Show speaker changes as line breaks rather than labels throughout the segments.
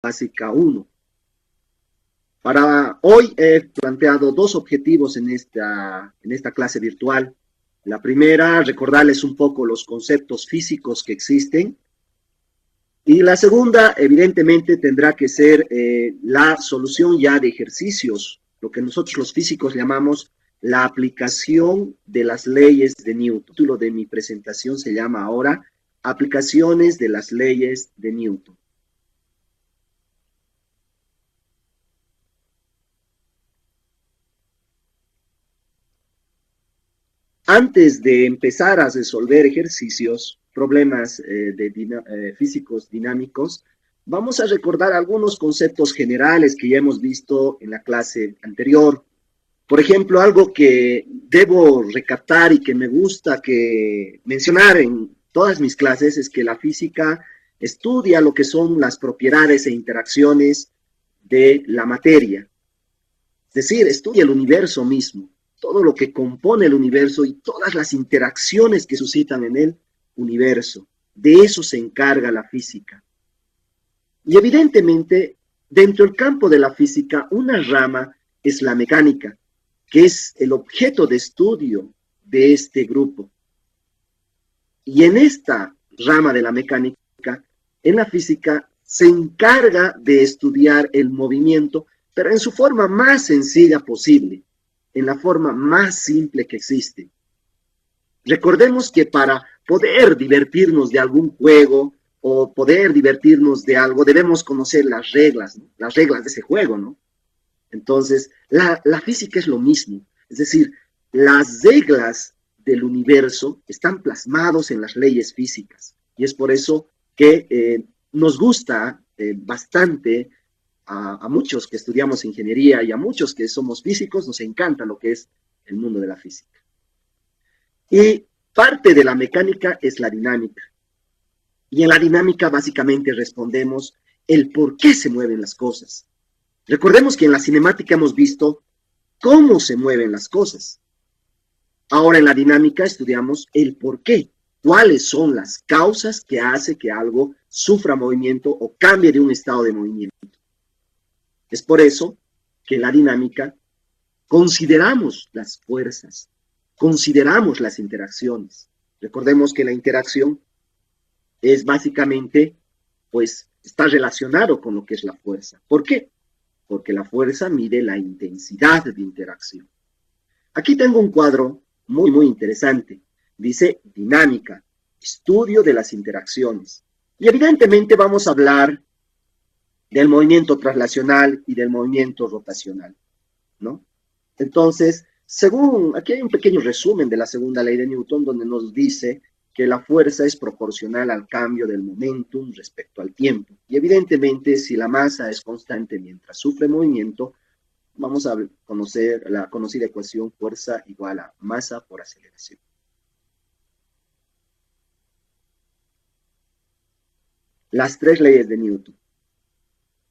básica 1. Para hoy he planteado dos objetivos en esta clase virtual. La primera, recordarles un poco los conceptos físicos que existen. Y la segunda, evidentemente, tendrá que ser la solución ya de ejercicios, lo que nosotros los físicos llamamos la aplicación de las leyes de Newton. El título de mi presentación se llama ahora Aplicaciones de las leyes de Newton. Antes de empezar a resolver ejercicios, problemas físicos dinámicos, vamos a recordar algunos conceptos generales que ya hemos visto en la clase anterior. Por ejemplo, algo que debo recaptar y que me gusta mencionar en todas mis clases es que la física estudia lo que son las propiedades e interacciones de la materia. Es decir, estudia el universo mismo, todo lo que compone el universo y todas las interacciones que suscitan en el universo. De eso se encarga la física. Y evidentemente, dentro del campo de la física, una rama es la mecánica, que es el objeto de estudio de este grupo. Y en esta rama de la mecánica, en la física, se encarga de estudiar el movimiento, pero en su forma más sencilla posible, en la forma más simple que existe. Recordemos que para poder divertirnos de algún juego o poder divertirnos de algo, debemos conocer las reglas, ¿no? Las reglas de ese juego, ¿no? Entonces, la física es lo mismo. Es decir, las reglas del universo están plasmados en las leyes físicas. Y es por eso que nos gusta bastante a muchos que estudiamos ingeniería y a muchos que somos físicos, nos encanta lo que es el mundo de la física. Y parte de la mecánica es la dinámica. Y en la dinámica básicamente respondemos el por qué se mueven las cosas. Recordemos que en la cinemática hemos visto cómo se mueven las cosas. Ahora en la dinámica estudiamos el por qué. ¿Cuáles son las causas que hace que algo sufra movimiento o cambie de un estado de movimiento? Es por eso que en la dinámica consideramos las fuerzas, consideramos las interacciones. Recordemos que la interacción es básicamente, pues, está relacionado con lo que es la fuerza. ¿Por qué? Porque la fuerza mide la intensidad de interacción. Aquí tengo un cuadro muy, muy interesante. Dice dinámica, estudio de las interacciones. Y evidentemente vamos a hablar del movimiento traslacional y del movimiento rotacional, ¿no? Entonces, aquí hay un pequeño resumen de la segunda ley de Newton donde nos dice que la fuerza es proporcional al cambio del momentum respecto al tiempo. Y evidentemente, si la masa es constante mientras sufre movimiento, vamos a conocer la conocida ecuación fuerza igual a masa por aceleración. Las tres leyes de Newton.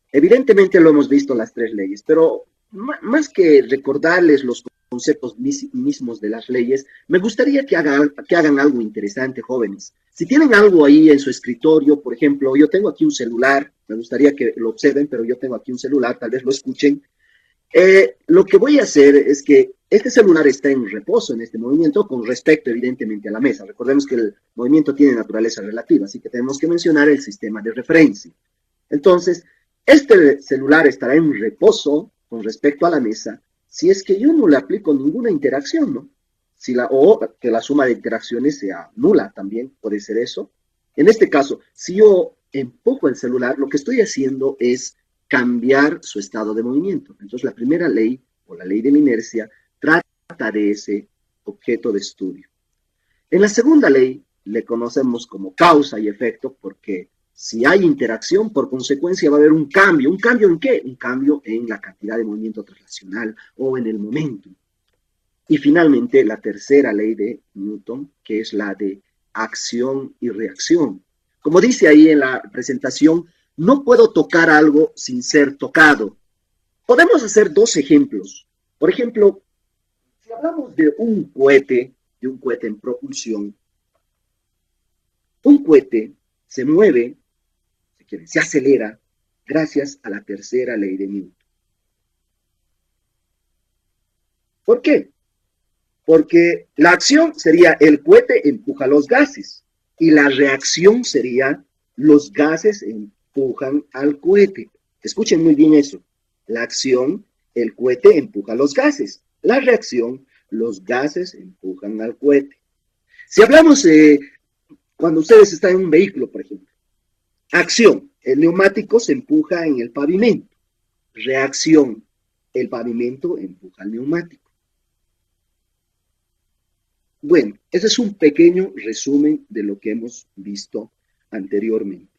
Evidentemente lo hemos visto las tres leyes, pero más que recordarles los conceptos mismos de las leyes, me gustaría que hagan algo interesante, jóvenes. Si tienen algo ahí en su escritorio, por ejemplo, yo tengo aquí un celular, me gustaría que lo observen, pero yo tengo aquí un celular, tal vez lo escuchen. Lo que voy a hacer es que este celular está en reposo en este movimiento con respecto, evidentemente, a la mesa. Recordemos que el movimiento tiene naturaleza relativa, así que tenemos que mencionar el sistema de referencia. Entonces, este celular estará en reposo con respecto a la mesa si es que yo no le aplico ninguna interacción, ¿no? O que la suma de interacciones sea nula también, puede ser eso. En este caso, si yo empujo el celular, lo que estoy haciendo es cambiar su estado de movimiento. Entonces, la primera ley, o la ley de la inercia, trata de ese objeto de estudio. En la segunda ley, le conocemos como causa y efecto, porque si hay interacción, por consecuencia va a haber un cambio. ¿Un cambio en qué? Un cambio en la cantidad de movimiento traslacional o en el momento. Y finalmente, la tercera ley de Newton, que es la de acción y reacción. Como dice ahí en la presentación, no puedo tocar algo sin ser tocado. Podemos hacer dos ejemplos. Por ejemplo, si hablamos de un cohete en propulsión, un cohete se mueve, se acelera, gracias a la tercera ley de Newton. ¿Por qué? Porque la acción sería el cohete empuja los gases y la reacción sería los gases empujan al cohete. Escuchen muy bien eso. La acción, el cohete empuja los gases. La reacción, los gases empujan al cohete. Si hablamos cuando ustedes están en un vehículo, por ejemplo, acción, el neumático se empuja en el pavimento. Reacción, el pavimento empuja al neumático. Bueno, ese es un pequeño resumen de lo que hemos visto anteriormente.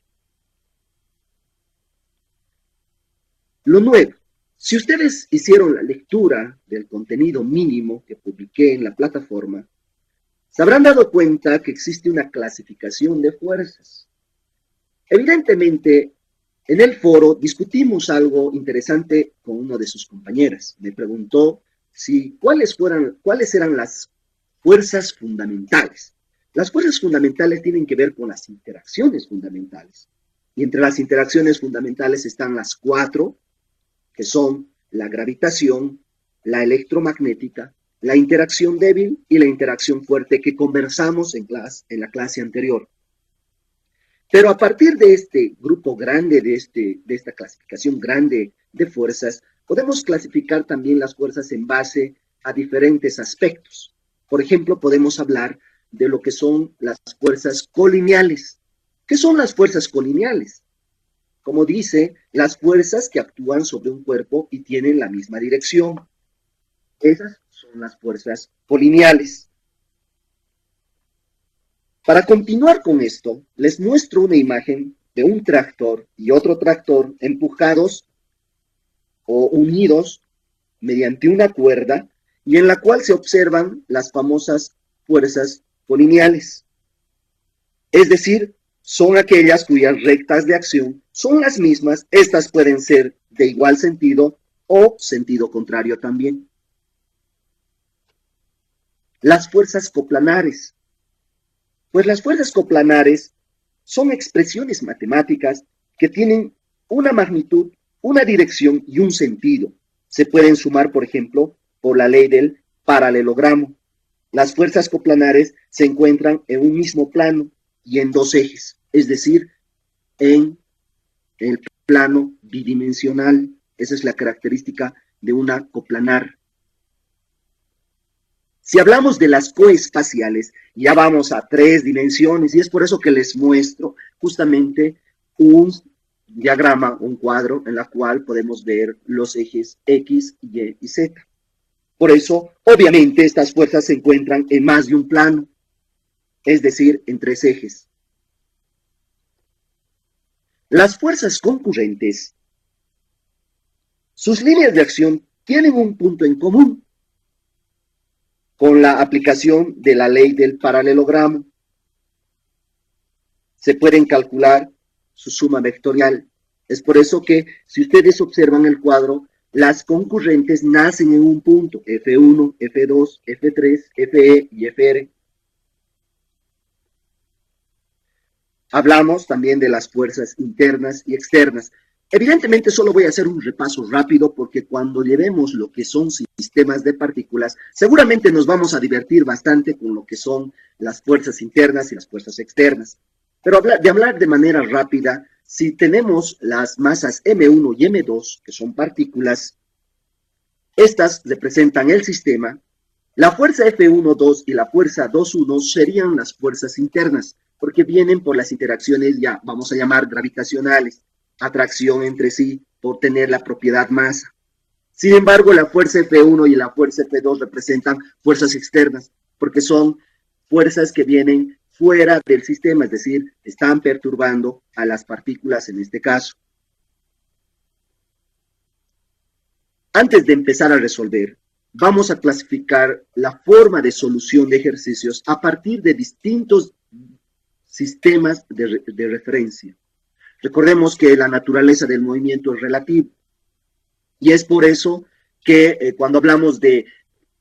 Lo nuevo, si ustedes hicieron la lectura del contenido mínimo que publiqué en la plataforma, se habrán dado cuenta que existe una clasificación de fuerzas. Evidentemente, en el foro discutimos algo interesante con una de sus compañeras. Me preguntó cuáles eran las fuerzas fundamentales. Las fuerzas fundamentales tienen que ver con las interacciones fundamentales. Y entre las interacciones fundamentales están las 4, que son la gravitación, la electromagnética, la interacción débil y la interacción fuerte que conversamos en la clase anterior. Pero a partir de este grupo grande, de esta clasificación grande de fuerzas, podemos clasificar también las fuerzas en base a diferentes aspectos. Por ejemplo, podemos hablar de lo que son las fuerzas colineales. ¿Qué son las fuerzas colineales? Como dice, las fuerzas que actúan sobre un cuerpo y tienen la misma dirección. Esas son las fuerzas colineales. Para continuar con esto, les muestro una imagen de un tractor y otro tractor empujados o unidos mediante una cuerda y en la cual se observan las famosas fuerzas colineales. Es decir, son aquellas cuyas rectas de acción son las mismas. Estas pueden ser de igual sentido o sentido contrario también. Las fuerzas coplanares. Pues las fuerzas coplanares son expresiones matemáticas que tienen una magnitud, una dirección y un sentido. Se pueden sumar, por ejemplo, por la ley del paralelogramo. Las fuerzas coplanares se encuentran en un mismo plano y en dos ejes, es decir, en el plano bidimensional. Esa es la característica de una coplanar. Si hablamos de las coespaciales, ya vamos a 3 dimensiones y es por eso que les muestro justamente un diagrama, un cuadro en la cual podemos ver los ejes X, Y y Z. Por eso, obviamente, estas fuerzas se encuentran en más de un plano, es decir, en 3 ejes. Las fuerzas concurrentes, sus líneas de acción tienen un punto en común con la aplicación de la ley del paralelogramo. Se pueden calcular su suma vectorial. Es por eso que, si ustedes observan el cuadro, las concurrentes nacen en un punto, F1, F2, F3, Fe y Fr. Hablamos también de las fuerzas internas y externas. Evidentemente solo voy a hacer un repaso rápido porque cuando llevemos lo que son sistemas de partículas, seguramente nos vamos a divertir bastante con lo que son las fuerzas internas y las fuerzas externas. Pero de hablar de manera rápida, si tenemos las masas M1 y M2, que son partículas, estas representan el sistema. La fuerza F1,2 y la fuerza 2,1 serían las fuerzas internas, porque vienen por las interacciones, ya vamos a llamar gravitacionales, atracción entre sí, por tener la propiedad masa. Sin embargo, la fuerza F1 y la fuerza F2 representan fuerzas externas, porque son fuerzas que vienen fuera del sistema, es decir, están perturbando a las partículas en este caso. Antes de empezar a resolver, vamos a clasificar la forma de solución de ejercicios a partir de distintos sistemas de referencia. Recordemos que la naturaleza del movimiento es relativa y es por eso que cuando hablamos de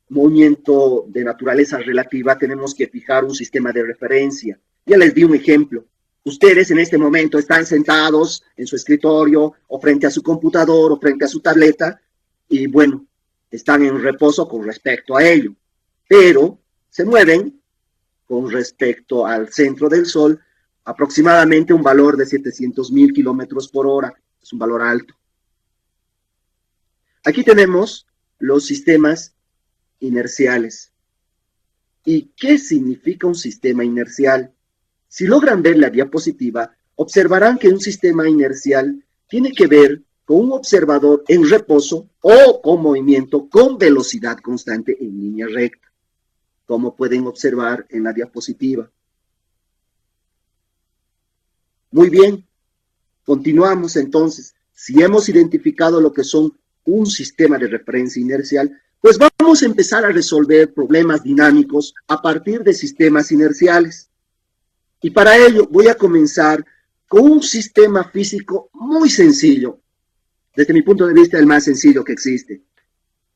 movimiento de naturaleza relativa tenemos que fijar un sistema de referencia. Ya les di un ejemplo. Ustedes en este momento están sentados en su escritorio o frente a su computador o frente a su tableta y bueno, están en reposo con respecto a ello, pero se mueven con respecto al centro del Sol aproximadamente un valor de 700.000 kilómetros por hora, es un valor alto. Aquí tenemos los sistemas inerciales. ¿Y qué significa un sistema inercial? Si logran ver la diapositiva, observarán que un sistema inercial tiene que ver con un observador en reposo o con movimiento con velocidad constante en línea recta, como pueden observar en la diapositiva. Muy bien, continuamos entonces. Si hemos identificado lo que son un sistema de referencia inercial, pues vamos a empezar a resolver problemas dinámicos a partir de sistemas inerciales. Y para ello voy a comenzar con un sistema físico muy sencillo, desde mi punto de vista el más sencillo que existe.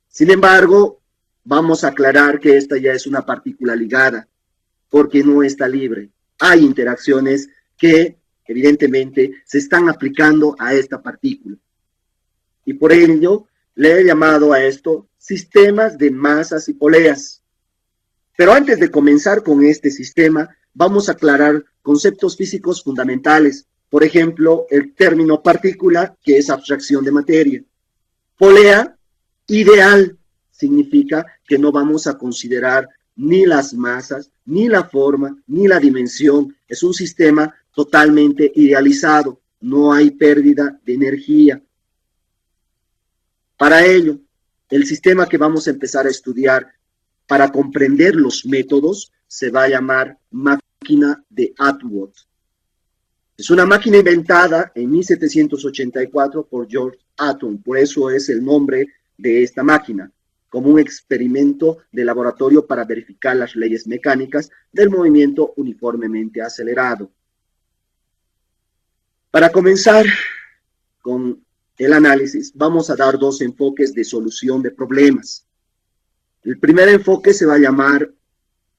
Sin embargo, vamos a aclarar que esta ya es una partícula ligada, porque no está libre. Hay interacciones que evidentemente se están aplicando a esta partícula. Y por ello le he llamado a esto sistemas de masas y poleas. Pero antes de comenzar con este sistema, vamos a aclarar conceptos físicos fundamentales. Por ejemplo, el término partícula, que es abstracción de materia. Polea, ideal, significa que no vamos a considerar ni las masas, ni la forma, ni la dimensión. Es un sistema totalmente idealizado. No hay pérdida de energía. Para ello, el sistema que vamos a empezar a estudiar para comprender los métodos se va a llamar máquina de Atwood. Es una máquina inventada en 1784 por George Atom, por eso es el nombre de esta máquina, como un experimento de laboratorio para verificar las leyes mecánicas del movimiento uniformemente acelerado. Para comenzar con el análisis, vamos a dar dos enfoques de solución de problemas. El primer enfoque se va a llamar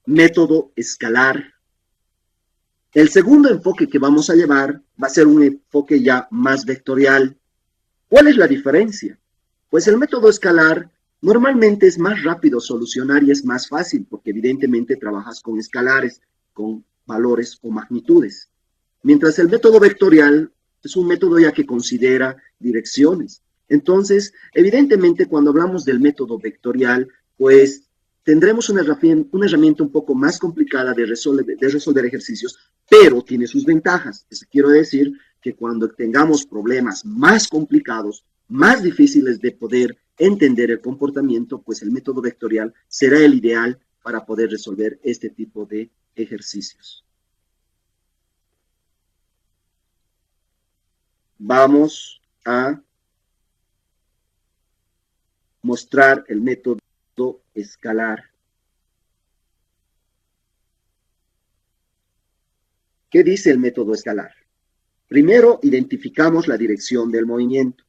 método escalar. El segundo enfoque que vamos a llevar va a ser un enfoque ya más vectorial. ¿Cuál es la diferencia? Pues el método escalar normalmente es más rápido solucionar y es más fácil porque evidentemente trabajas con escalares, con valores o magnitudes. Mientras el método vectorial es un método ya que considera direcciones. Entonces, evidentemente cuando hablamos del método vectorial, pues tendremos una herramienta un poco más complicada de resolver ejercicios, pero tiene sus ventajas. Eso quiero decir que cuando tengamos problemas más complicados, más difíciles de poder entender el comportamiento, pues el método vectorial será el ideal para poder resolver este tipo de ejercicios. Vamos a mostrar el método escalar. ¿Qué dice el método escalar? Primero, identificamos la dirección del movimiento.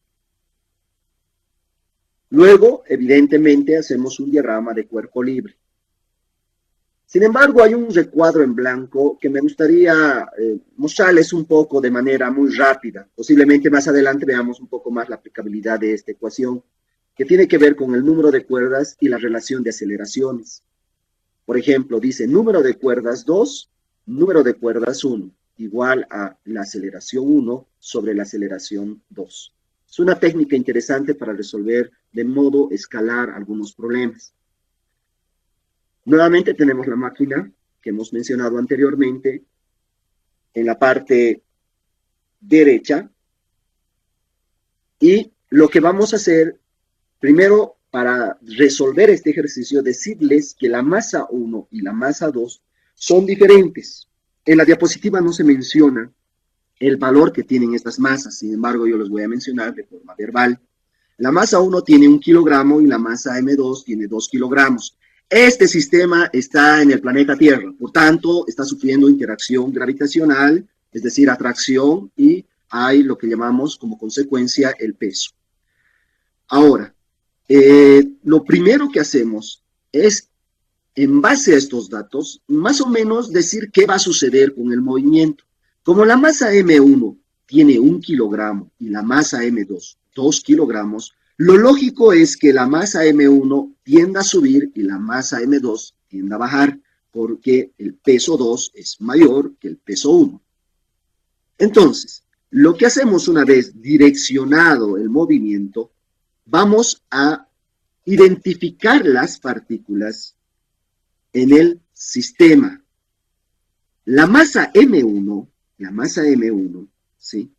Luego, evidentemente, hacemos un diagrama de cuerpo libre. Sin embargo, hay un recuadro en blanco que me gustaría mostrarles un poco de manera muy rápida. Posiblemente más adelante veamos un poco más la aplicabilidad de esta ecuación, que tiene que ver con el número de cuerdas y la relación de aceleraciones. Por ejemplo, dice número de cuerdas 2, número de cuerdas 1, igual a la aceleración 1 sobre la aceleración 2. Es una técnica interesante para resolver de modo escalar algunos problemas. Nuevamente tenemos la máquina que hemos mencionado anteriormente en la parte derecha. Y lo que vamos a hacer, primero, para resolver este ejercicio, decirles que la masa 1 y la masa 2 son diferentes. En la diapositiva no se menciona el valor que tienen estas masas, sin embargo, yo los voy a mencionar de forma verbal. La masa 1 tiene 1 kilogramo y la masa M2 tiene 2 kilogramos. Este sistema está en el planeta Tierra, por tanto, está sufriendo interacción gravitacional, es decir, atracción, y hay lo que llamamos como consecuencia el peso. Ahora, lo primero que hacemos es, en base a estos datos, más o menos decir qué va a suceder con el movimiento. Como la masa M1 tiene 1 kilogramo y la masa M2 2 kilogramos, lo lógico es que la masa M1 tienda a subir y la masa M2 tienda a bajar, porque el peso 2 es mayor que el peso 1. Entonces, lo que hacemos una vez direccionado el movimiento, vamos a identificar las partículas en el sistema. La masa M1, ¿sí?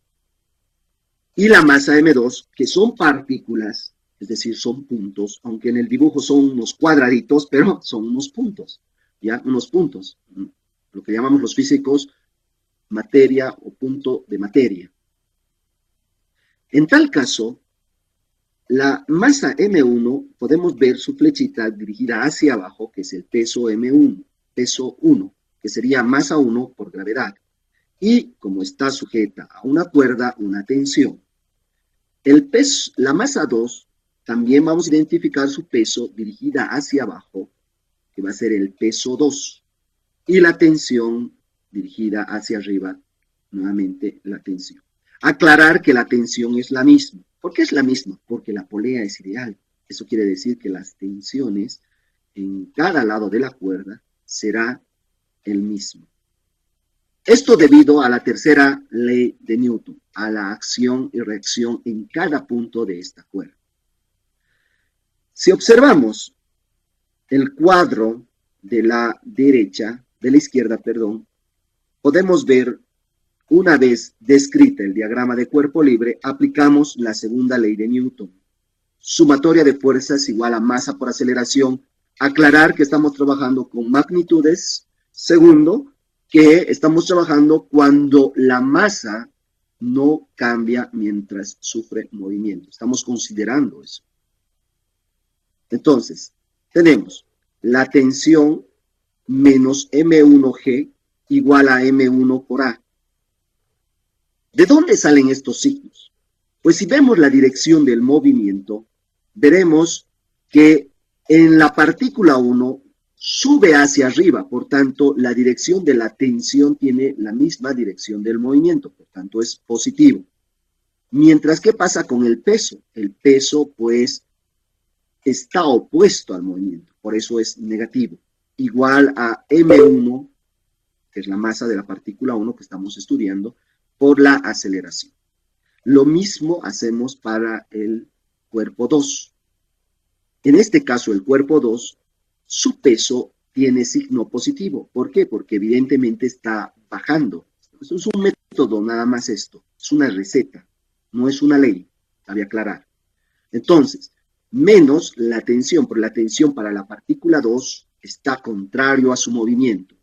Y la masa M2, que son partículas, es decir, son puntos, aunque en el dibujo son unos cuadraditos, pero son unos puntos, ¿ya? Unos puntos, lo que llamamos los físicos materia o punto de materia. En tal caso, la masa M1, podemos ver su flechita dirigida hacia abajo, que es el peso M1, peso 1, que sería masa 1 por gravedad. Y como está sujeta a una cuerda, una tensión. El peso, la masa 2, también vamos a identificar su peso dirigida hacia abajo, que va a ser el peso 2. Y la tensión dirigida hacia arriba, nuevamente la tensión. Aclarar que la tensión es la misma. ¿Por qué es la misma? Porque la polea es ideal. Eso quiere decir que las tensiones en cada lado de la cuerda será el mismo. Esto debido a la tercera ley de Newton, a la acción y reacción en cada punto de esta cuerda. Si observamos el cuadro de la izquierda, podemos ver, una vez descrita el diagrama de cuerpo libre, aplicamos la segunda ley de Newton. Sumatoria de fuerzas igual a masa por aceleración. Aclarar que estamos trabajando con magnitudes. Segundo, que estamos trabajando cuando la masa no cambia mientras sufre movimiento. Estamos considerando eso. Entonces, tenemos la tensión menos M1G igual a M1 por A. ¿De dónde salen estos signos? Pues si vemos la dirección del movimiento, veremos que en la partícula 1 sube hacia arriba, por tanto, la dirección de la tensión tiene la misma dirección del movimiento, por tanto, es positivo. Mientras, ¿qué pasa con el peso? El peso, pues, está opuesto al movimiento, por eso es negativo. Igual a M1, que es la masa de la partícula 1 que estamos estudiando, por la aceleración. Lo mismo hacemos para el cuerpo 2. En este caso, el cuerpo 2, su peso tiene signo positivo. ¿Por qué? Porque evidentemente está bajando. Esto es un método, nada más esto. Es una receta, no es una ley, cabe aclarar. Entonces, menos la tensión, porque la tensión para la partícula 2 está contrario a su movimiento.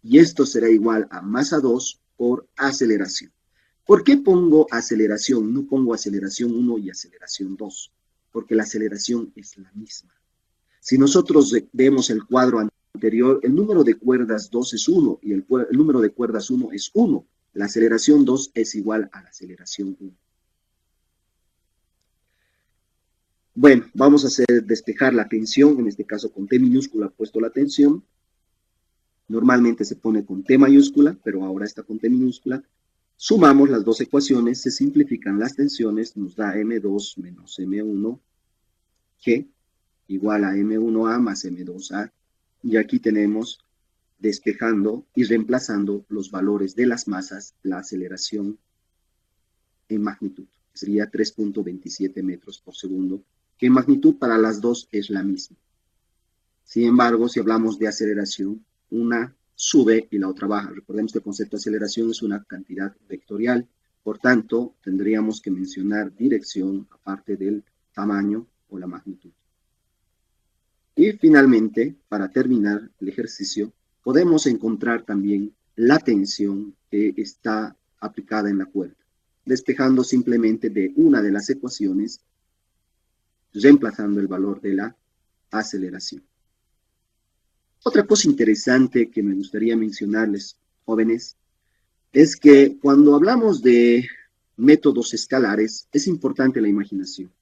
Y esto será igual a masa 2 por aceleración. ¿Por qué pongo aceleración? No pongo aceleración 1 y aceleración 2, porque la aceleración es la misma. Si nosotros vemos el cuadro anterior, el número de cuerdas 2 es 1 y el número de cuerdas 1 es 1. La aceleración 2 es igual a la aceleración 1. Bueno, vamos a hacer despejar la tensión, en este caso con T minúscula puesto la tensión. Normalmente se pone con T mayúscula, pero ahora está con T minúscula. Sumamos las dos ecuaciones, se simplifican las tensiones, nos da M2 menos M1G igual a M1A más M2A. Y aquí tenemos, despejando y reemplazando los valores de las masas, la aceleración en magnitud. Sería 3.27 metros por segundo, que en magnitud para las dos es la misma. Sin embargo, si hablamos de aceleración, una sube y la otra baja. Recordemos que el concepto de aceleración es una cantidad vectorial. Por tanto, tendríamos que mencionar dirección aparte del tamaño o la magnitud. Y finalmente, para terminar el ejercicio, podemos encontrar también la tensión que está aplicada en la cuerda, despejando simplemente de una de las ecuaciones, reemplazando el valor de la aceleración. Otra cosa interesante que me gustaría mencionarles, jóvenes, es que cuando hablamos de métodos escalares, es importante la imaginación.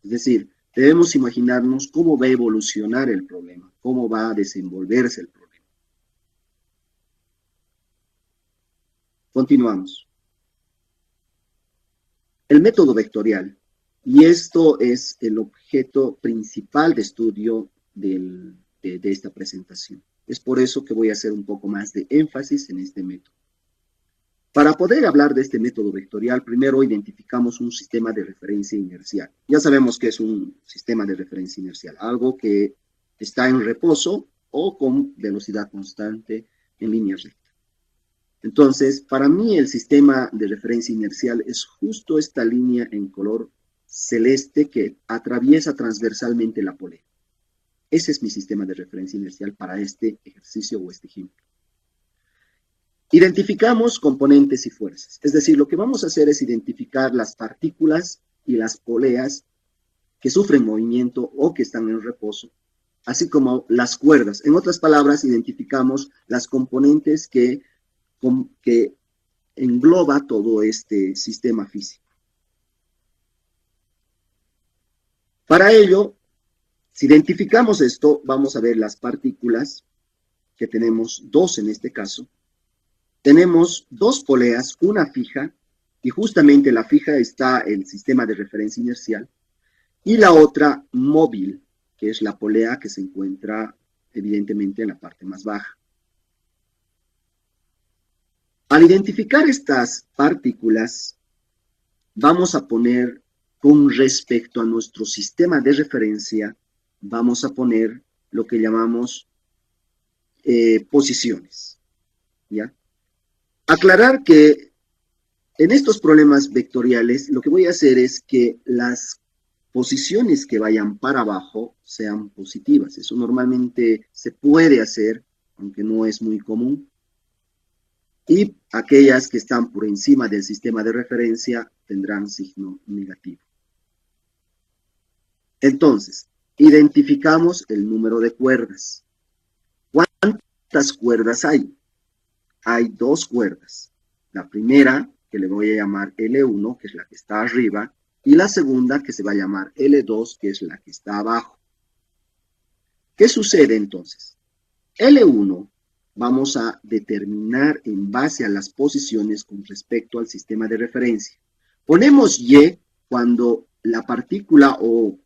Es decir, debemos imaginarnos cómo va a evolucionar el problema, cómo va a desenvolverse el problema. Continuamos. El método vectorial, y esto es el objeto principal de estudio de esta presentación. Es por eso que voy a hacer un poco más de énfasis en este método. Para poder hablar de este método vectorial, primero identificamos un sistema de referencia inercial. Ya sabemos que es un sistema de referencia inercial, algo que está en reposo o con velocidad constante en línea recta. Entonces, para mí el sistema de referencia inercial es justo esta línea en color celeste que atraviesa transversalmente la polea. Ese es mi sistema de referencia inercial para este ejercicio o este ejemplo. Identificamos componentes y fuerzas. Es decir, lo que vamos a hacer es identificar las partículas y las poleas que sufren movimiento o que están en reposo, así como las cuerdas. En otras palabras, identificamos las componentes que engloba todo este sistema físico. Para ello, si identificamos esto, vamos a ver las partículas, que tenemos dos en este caso. Tenemos dos poleas, una fija, y justamente la fija está el sistema de referencia inercial, y la otra móvil, que es la polea que se encuentra evidentemente en la parte más baja. Al identificar estas partículas, vamos a poner, con respecto a nuestro sistema de referencia, vamos a poner lo que llamamos posiciones, ¿ya? Aclarar que en estos problemas vectoriales, lo que voy a hacer es que las posiciones que vayan para abajo sean positivas. Eso normalmente se puede hacer, aunque no es muy común. Y aquellas que están por encima del sistema de referencia tendrán signo negativo. Entonces, identificamos el número de cuerdas. ¿Cuántas cuerdas hay? Hay dos cuerdas. La primera, que le voy a llamar L1, que es la que está arriba, y la segunda, que se va a llamar L2, que es la que está abajo. ¿Qué sucede entonces? L1 vamos a determinar en base a las posiciones con respecto al sistema de referencia. Ponemos Y cuando la partícula o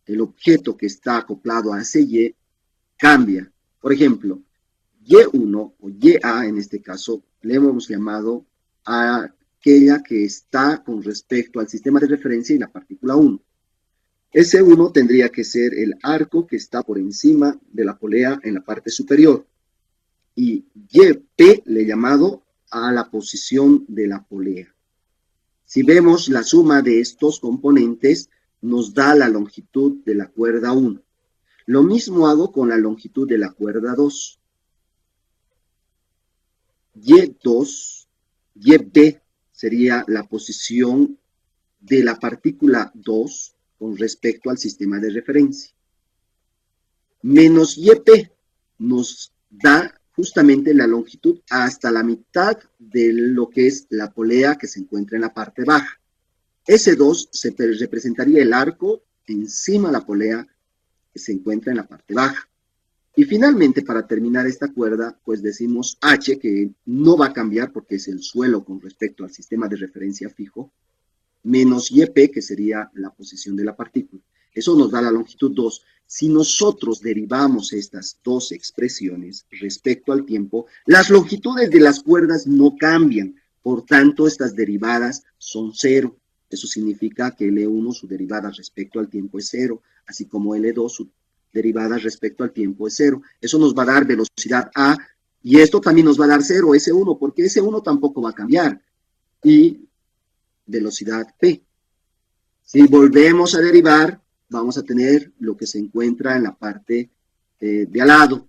el objeto que está acoplado a ese Y cambia. Por ejemplo, Y1 o YA en este caso le hemos llamado a aquella que está con respecto al sistema de referencia y la partícula 1. Ese 1 tendría que ser el arco que está por encima de la polea en la parte superior. Y YP le he llamado a la posición de la polea. Si vemos la suma de estos componentes, nos da la longitud de la cuerda 1. Lo mismo hago con la longitud de la cuerda 2. Y2, YB sería la posición de la partícula 2 con respecto al sistema de referencia. Menos YP nos da justamente la longitud hasta la mitad de lo que es la polea que se encuentra en la parte baja. S2 se representaría el arco encima de la polea que se encuentra en la parte baja. Y finalmente, para terminar esta cuerda, pues decimos H, que no va a cambiar porque es el suelo con respecto al sistema de referencia fijo, menos YP, que sería la posición de la partícula. Eso nos da la longitud 2. Si nosotros derivamos estas dos expresiones respecto al tiempo, las longitudes de las cuerdas no cambian. Por tanto, estas derivadas son 0. Eso significa que L1, su derivada respecto al tiempo es 0, así como L2, su derivada respecto al tiempo es 0. Eso nos va a dar velocidad A, y esto también nos va a dar 0, S1, porque S1 tampoco va a cambiar. Y velocidad P. Si volvemos a derivar, vamos a tener lo que se encuentra en la parte de al lado,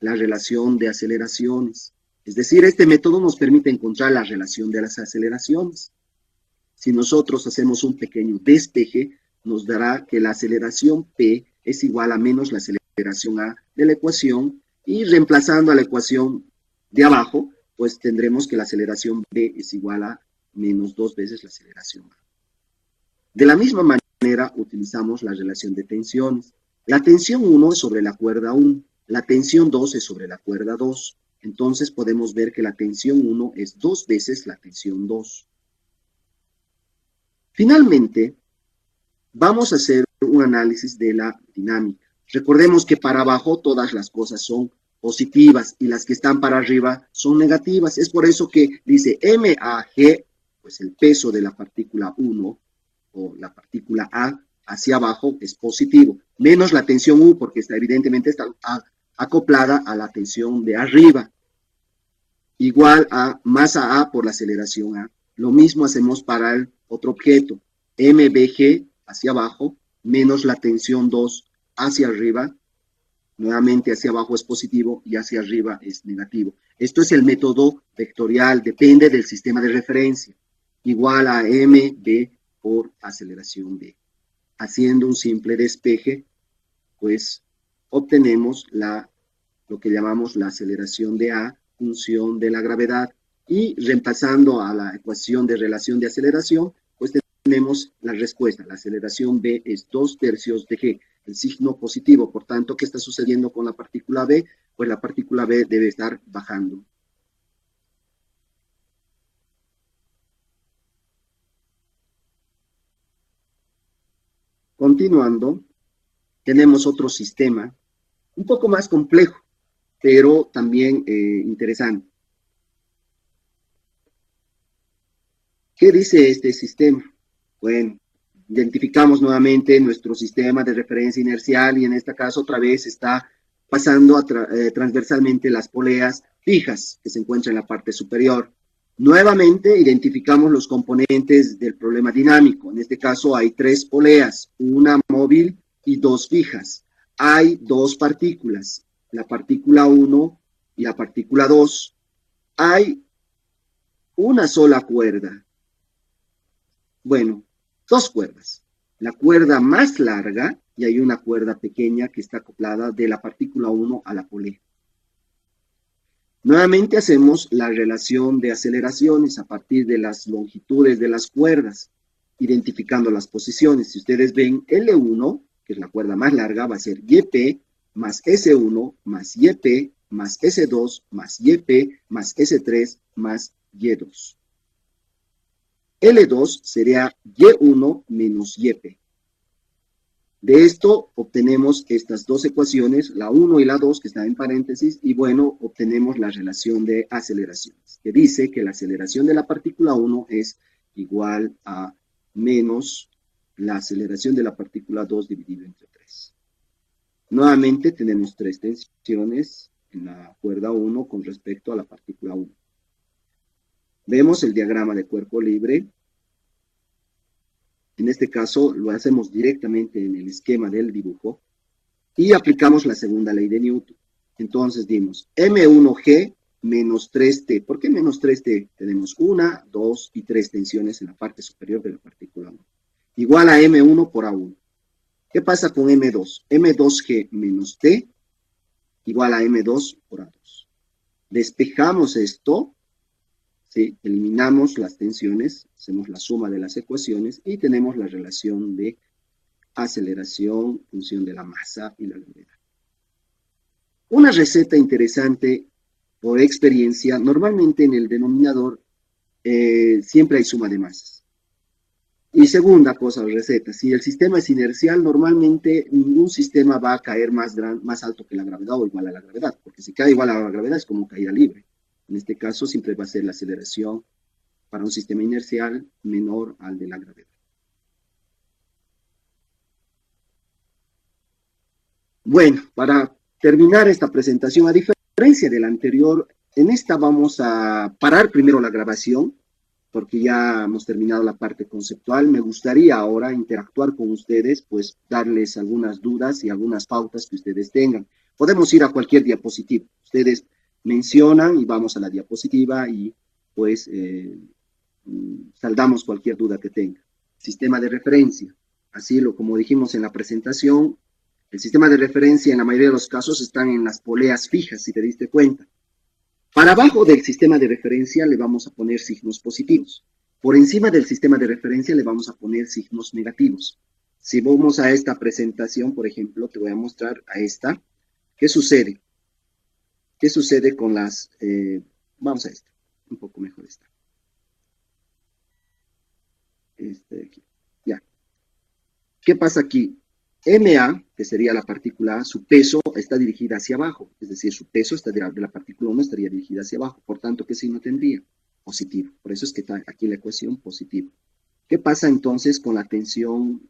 la relación de aceleraciones. Es decir, este método nos permite encontrar la relación de las aceleraciones. Si nosotros hacemos un pequeño despeje, nos dará que la aceleración P es igual a menos la aceleración A de la ecuación, y reemplazando a la ecuación de abajo, pues tendremos que la aceleración B es igual a menos 2 veces la aceleración A. De la misma manera, utilizamos la relación de tensiones. La tensión 1 es sobre la cuerda 1, la tensión 2 es sobre la cuerda 2. Entonces podemos ver que la tensión 1 es 2 veces la tensión 2. Finalmente, vamos a hacer un análisis de la dinámica. Recordemos que para abajo todas las cosas son positivas y las que están para arriba son negativas. Es por eso que dice MAG, pues el peso de la partícula 1 o la partícula A hacia abajo es positivo, menos la tensión U porque evidentemente está acoplada a la tensión de arriba, igual a masa A por la aceleración A. Lo mismo hacemos para el otro objeto, MBG hacia abajo, menos la tensión 2 hacia arriba, nuevamente hacia abajo es positivo y hacia arriba es negativo. Esto es el método vectorial, depende del sistema de referencia, igual a MB por aceleración B. Haciendo un simple despeje, pues obtenemos lo que llamamos la aceleración de A, función de la gravedad, y reemplazando a la ecuación de relación de aceleración, pues tenemos la respuesta. La aceleración B es 2/3 de G, el signo positivo. Por tanto, ¿qué está sucediendo con la partícula B? Pues la partícula B debe estar bajando. Continuando, tenemos otro sistema, un poco más complejo, pero también interesante. ¿Qué dice este sistema? Bueno, identificamos nuevamente nuestro sistema de referencia inercial y en este caso otra vez está pasando transversalmente las poleas fijas que se encuentran en la parte superior. Nuevamente identificamos los componentes del problema dinámico. En este caso hay 3 poleas, una móvil y 2 fijas. Hay 2 partículas, la partícula 1 y la partícula 2. Hay una sola cuerda. Bueno, 2 cuerdas. La cuerda más larga y hay una cuerda pequeña que está acoplada de la partícula 1 a la polea. Nuevamente hacemos la relación de aceleraciones a partir de las longitudes de las cuerdas, identificando las posiciones. Si ustedes ven, L1, que es la cuerda más larga, va a ser YP más S1 más YP más S2 más YP más S3 más Y2. L2 sería Y1 menos YP. De esto obtenemos estas 2 ecuaciones, la 1 y la 2 que están en paréntesis, y bueno, obtenemos la relación de aceleraciones, que dice que la aceleración de la partícula 1 es igual a menos la aceleración de la partícula 2 dividido entre 3. Nuevamente tenemos 3 tensiones en la cuerda 1 con respecto a la partícula 1. Vemos el diagrama de cuerpo libre. En este caso lo hacemos directamente en el esquema del dibujo y aplicamos la segunda ley de Newton. Entonces dimos M1G menos 3T. ¿Por qué menos 3T? Tenemos 1, 2 y 3 tensiones en la parte superior de la partícula 1. Igual a M1 por A1. ¿Qué pasa con M2? M2G menos T igual a M2 por A2. Despejamos esto. ¿Sí? Eliminamos las tensiones, hacemos la suma de las ecuaciones y tenemos la relación de aceleración, función de la masa y la gravedad. Una receta interesante por experiencia, normalmente en el denominador siempre hay suma de masas. Y segunda cosa, receta, si el sistema es inercial, normalmente ningún sistema va a caer más alto que la gravedad o igual a la gravedad, porque si cae igual a la gravedad es como caída libre. En este caso siempre va a ser la aceleración para un sistema inercial menor al de la gravedad. Bueno, para terminar esta presentación, a diferencia de la anterior, en esta vamos a parar primero la grabación, porque ya hemos terminado la parte conceptual. Me gustaría ahora interactuar con ustedes, pues darles algunas dudas y algunas pautas que ustedes tengan. Podemos ir a cualquier diapositiva. Ustedes mencionan y vamos a la diapositiva y pues saldamos cualquier duda que tenga. Sistema de referencia. Así como dijimos en la presentación, el sistema de referencia en la mayoría de los casos están en las poleas fijas, si te diste cuenta. Para abajo del sistema de referencia le vamos a poner signos positivos. Por encima del sistema de referencia le vamos a poner signos negativos. Si vamos a esta presentación, por ejemplo, te voy a mostrar a esta. ¿Qué sucede? ¿Qué sucede con las... vamos a esta, un poco mejor esta. Este de aquí. Ya. ¿Qué pasa aquí? MA, que sería la partícula A, su peso está dirigida hacia abajo, es decir, su peso está de la partícula 1 estaría dirigida hacia abajo, por tanto, ¿qué signo tendría? Positivo, por eso es que está aquí la ecuación positiva. ¿Qué pasa entonces con la tensión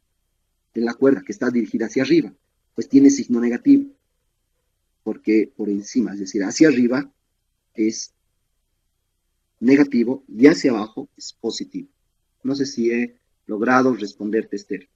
en la cuerda que está dirigida hacia arriba? Pues tiene signo negativo, porque por encima, es decir, hacia arriba es negativo y hacia abajo es positivo. No sé si he logrado responderte, Esther.